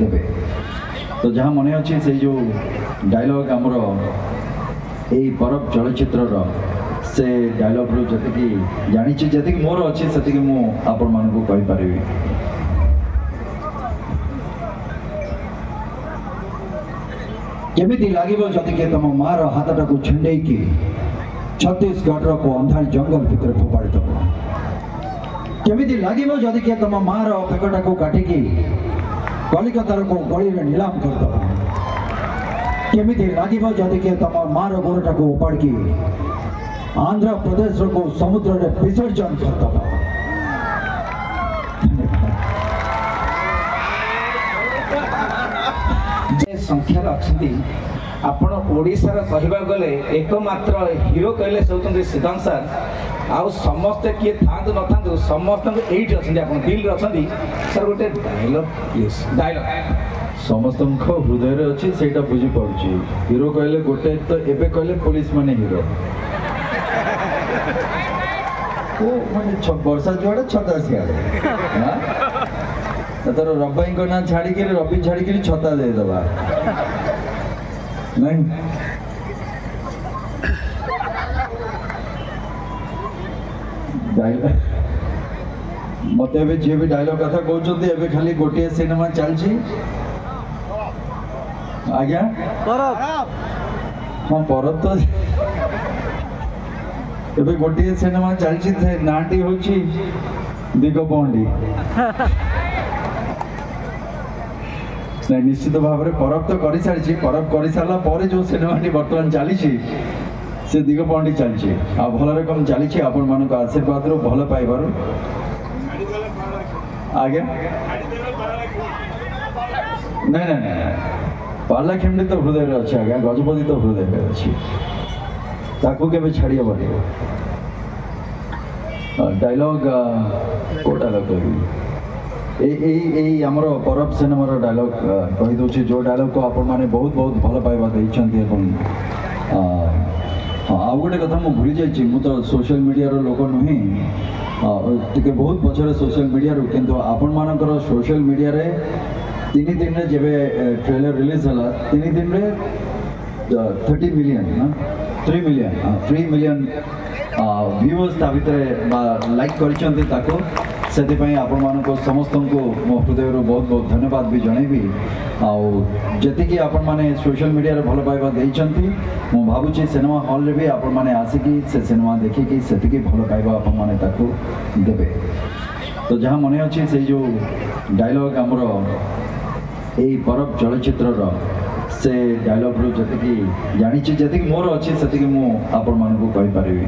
देवे। तो जहाँ मन अच्छे से जो डायलॉग आमर यही परब चलचित्र से डायलॉग रू जी जानी जी मोर अच्छे से मुझे केमिति लागिबो जति के तम मार हाथटा को छिंडे की छत्तीसगढ़ को अंधार जंगल भीतर फोपाड़ी दब। केमिति लागिबो जति के तम मार पेकटा को काटी की कलिकतार को गली में नीलाम कर दब। केमिति लागिबो जति के तम मार गोरटा को उपाड़ की आंध्र प्रदेश को समुद्र रे विसर्जन कर दब। संख्यार अच्छी आपण ओडिशार कहवा गले एकमात्र हीरो कहले से सिद्धांत सर आउ समस्ते किए था न था समस्त ये अच्छा दिल अच्छा सर गोटे डायलॉग प्लीज डायलॉग समस्त हृदय अच्छी से बुझीपी हीरो कहले गोटे तो एबे कहले पुलिस माने हीरो माने वर्षा जुआड़े छता सियाड़े तर रबाई को ना छाड़ी रबी छाड़ी छता दे दबा नहीं मत जी भी डायलॉग कथा कहते खाली गोटे सिनेमा चलती आज्ञा हाँ परब तो एबे गोटे सिनेमा चलती नाटी हूँ दिगपहंडी निश्चित भाव में परब तो कर सारी परब कर सारा जो सिनेमाटी बर्तमान चली से दिगपहंडी चलती आ भल रकम चली आपण मान आशीर्वाद रू भल पाइबार आगे नहीं नहीं नहीं पार्लाखेमडी तो हृदय अच्छे आज्ञा गजपति तो हृदय अच्छी ताकू के छाड़ी हेनी डायलॉग को डायलॉग कह आमर परब सिनेमार डायलॉग कहीदे जो डायलॉग को आपण मैंने बहुत बहुत भल पाइबा देते हाँ गोटे कथा मुझे भूली जाइए मु तो सोशल मीडिया लोक नुहे टे बहुत पचर सोशल मीडिया किंतु आपण मानकर सोशल मीडिया रे 3 दिन रे जेबे ट्रेलर रिलीज हला 3 दिन रे 30 मिलियन ना 3 मिलियन व्यूअर्स ता भितर लाइक करिसंते ताको से आपण मान समस्त को मो हृदय बहुत बहुत धन्यवाद भी जनईबी आती आपण मैंने सोशल मीडिया रे भल पाइबा देइचंती मु भाबुची सिनेमा हॉल रे भी आपण मैंने आसिकी से सिनेमा देखिकी से भल पाइबा आपण मैंने ताको देबे। तो जहाँ मन अच्छे से जो डायलॉग आमर यही परब चलचित्र से डायलॉग रू जी जानी जी मोर अच्छे से मुझे आपण मान को कहि पारिबी।